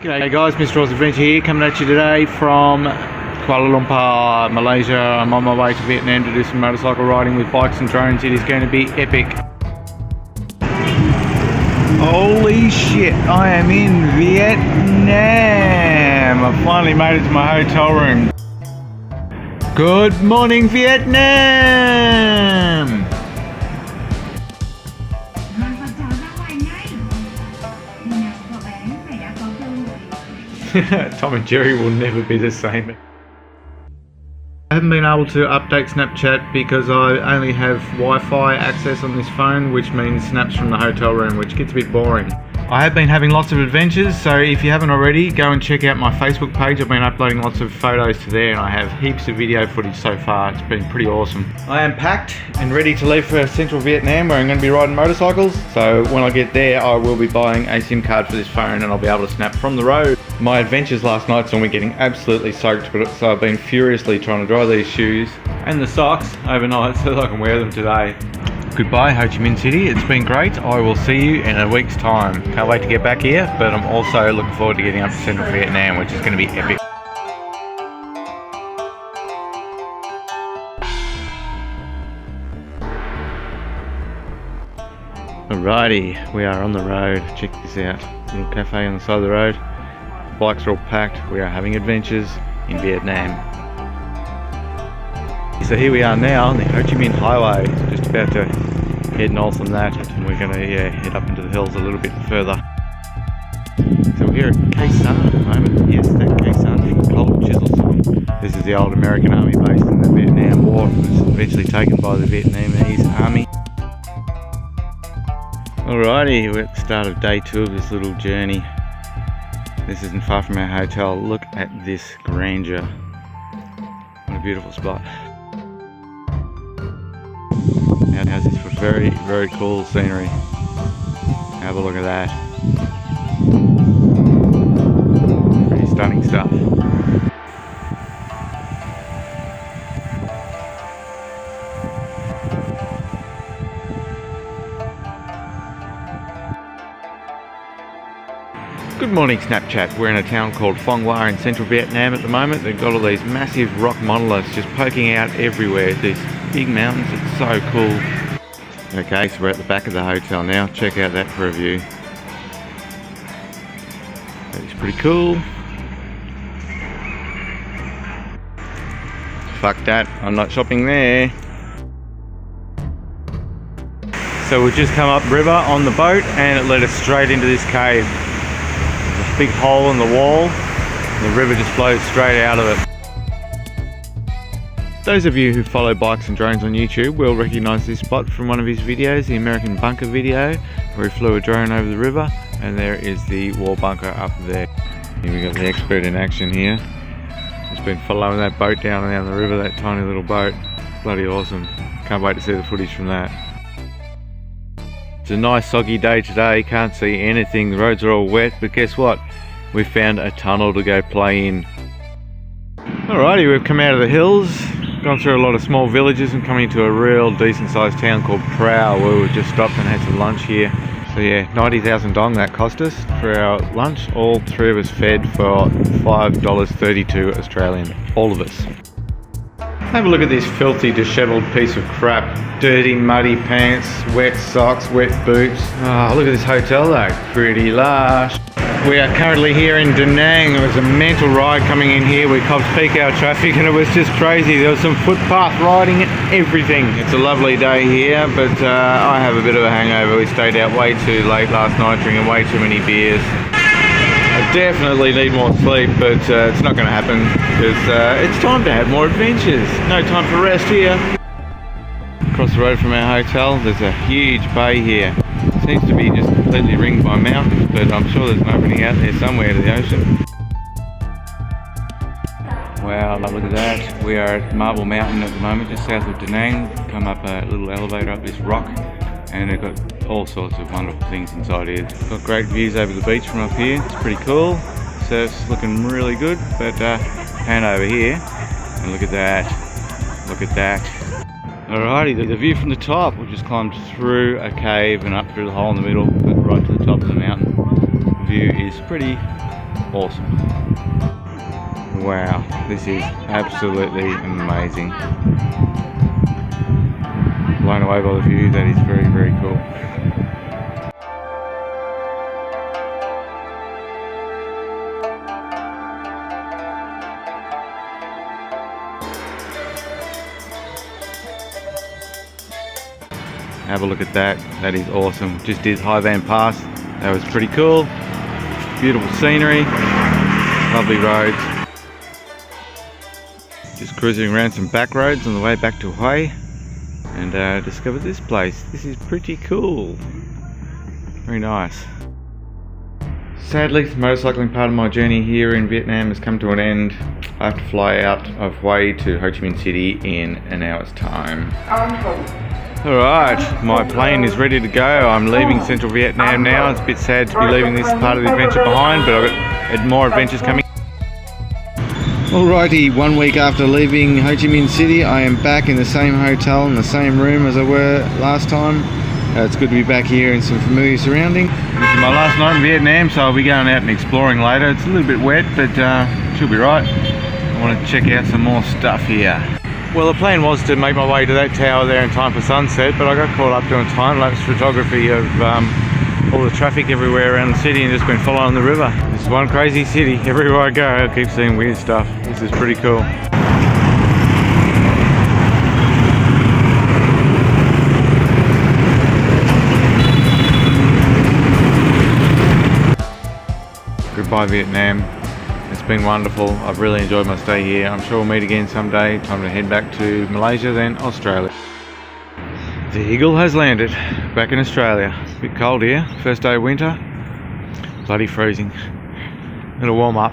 G'day guys, Mr. Oz Adventure here, coming at you today from Kuala Lumpur, Malaysia. I'm on my way to Vietnam to do some motorcycle riding with bikes and drones. It is going to be epic. Holy shit, I am in Vietnam. I finally made it to my hotel room. Good morning, Vietnam! Tom and Jerry will never be the same. I haven't been able to update Snapchat because I only have Wi-Fi access on this phone, which means snaps from the hotel room, which gets a bit boring. I have been having lots of adventures, so if you haven't already, go and check out my Facebook page. I've been uploading lots of photos to there and I have heaps of video footage so far. It's been pretty awesome. I am packed and ready to leave for central Vietnam where I'm going to be riding motorcycles. So when I get there, I will be buying a SIM card for this phone and I'll be able to snap from the road. My adventures last night saw me getting absolutely soaked, so I've been furiously trying to dry these shoes and the socks overnight so that I can wear them today. Goodbye Ho Chi Minh City, it's been great. I will see you in a week's time. Can't wait to get back here, but I'm also looking forward to getting up to central Vietnam, which is going to be epic. Alrighty, we are on the road. Check this out. Little cafe on the side of the road. Bikes are all packed. We are having adventures in Vietnam. So here we are now on the Ho Chi Minh Highway, just about to head north on that, and we're going to head up into the hills a little bit further. So we're here at Khe Sanh at the moment. Yes, that Khe Sanh from the Cold Chisel song. This is the old American Army base in the Vietnam War. It was eventually taken by the Vietnamese Army. Alrighty, we're at the start of day 2 of this little journey. This isn't far from our hotel. Look at this grandeur. What a beautiful spot. Now this for very, very cool scenery. Have a look at that. Pretty stunning stuff. Good morning Snapchat. We're in a town called Phong Hoa in central Vietnam at the moment. They've got all these massive rock monoliths just poking out everywhere. These big mountains, it's so cool. Okay, so we're at the back of the hotel now. Check out that for a view. That is pretty cool. Fuck that, I'm not shopping there. So we've just come up river on the boat and it led us straight into this cave. There's a big hole in the wall and the river just flows straight out of it. Those of you who follow bikes and drones on YouTube will recognise this spot from one of his videos, the American bunker video, where he flew a drone over the river, and there is the wall bunker up there. Here we got the expert in action here. He's been following that boat down the river, that tiny little boat. Bloody awesome. Can't wait to see the footage from that. It's a nice soggy day today, can't see anything, the roads are all wet, but guess what? We found a tunnel to go play in. Alrighty, we've come out of the hills, gone through a lot of small villages and coming into a real decent sized town called Prao, where we've just stopped and had some lunch here. So yeah, 90,000 dong that cost us for our lunch. All 3 of us fed for $5.32 Australian, all of us. Have a look at this filthy, dishevelled piece of crap. Dirty, muddy pants, wet socks, wet boots. Oh, look at this hotel though, pretty lush. We are currently here in Da Nang. It was a mental ride coming in here. We copped peak hour traffic and it was just crazy. There was some footpath riding and everything. It's a lovely day here, but I have a bit of a hangover. We stayed out way too late last night, drinking way too many beers. I definitely need more sleep, but it's not going to happen because it's time to have more adventures. No time for rest here. Across the road from our hotel, there's a huge bay here. It seems to be just completely ringed by mountains, but I'm sure there's an opening out there somewhere to the ocean. Wow, look at that. We are at Marble Mountain at the moment, just south of Da Nang. Come up a little elevator up this rock, and they've got all sorts of wonderful things inside here. Got great views over the beach from up here. It's pretty cool. Surf's looking really good, but pan over here and look at that. Look at that. Alrighty, the view from the top. We've just climbed through a cave and up through the hole in the middle, but right to the top of the mountain. The view is pretty awesome. Wow, this is absolutely amazing. Blown away by the view. That is very, very cool. Have a look at that. That is awesome. Just did High Van Pass. That was pretty cool. Beautiful scenery. Lovely roads. Just cruising around some back roads on the way back to Hawaii, and discovered this place. This is pretty cool. Very nice. Sadly, the motorcycling part of my journey here in Vietnam has come to an end. I have to fly out of Hawaii to Ho Chi Minh City in an hour's time. Alright, my plane is ready to go. I'm leaving central Vietnam now. It's a bit sad to be leaving this part of the adventure behind, but I've got more adventures coming. Alrighty, 1 week after leaving Ho Chi Minh City, I am back in the same hotel, in the same room as I were last time. It's good to be back here in some familiar surrounding. This is my last night in Vietnam, so I'll be going out and exploring later. It's a little bit wet, but should be right. I want to check out some more stuff here. Well, the plan was to make my way to that tower there in time for sunset, but I got caught up doing time-lapse photography of all the traffic everywhere around the city and just been following the river. This is one crazy city. Everywhere I go, I keep seeing weird stuff. This is pretty cool. Goodbye, Vietnam. It's been wonderful. I've really enjoyed my stay here. I'm sure we'll meet again someday. Time to head back to Malaysia, then Australia. The Eagle has landed back in Australia. A bit cold here, first day of winter. Bloody freezing. It'll warm up.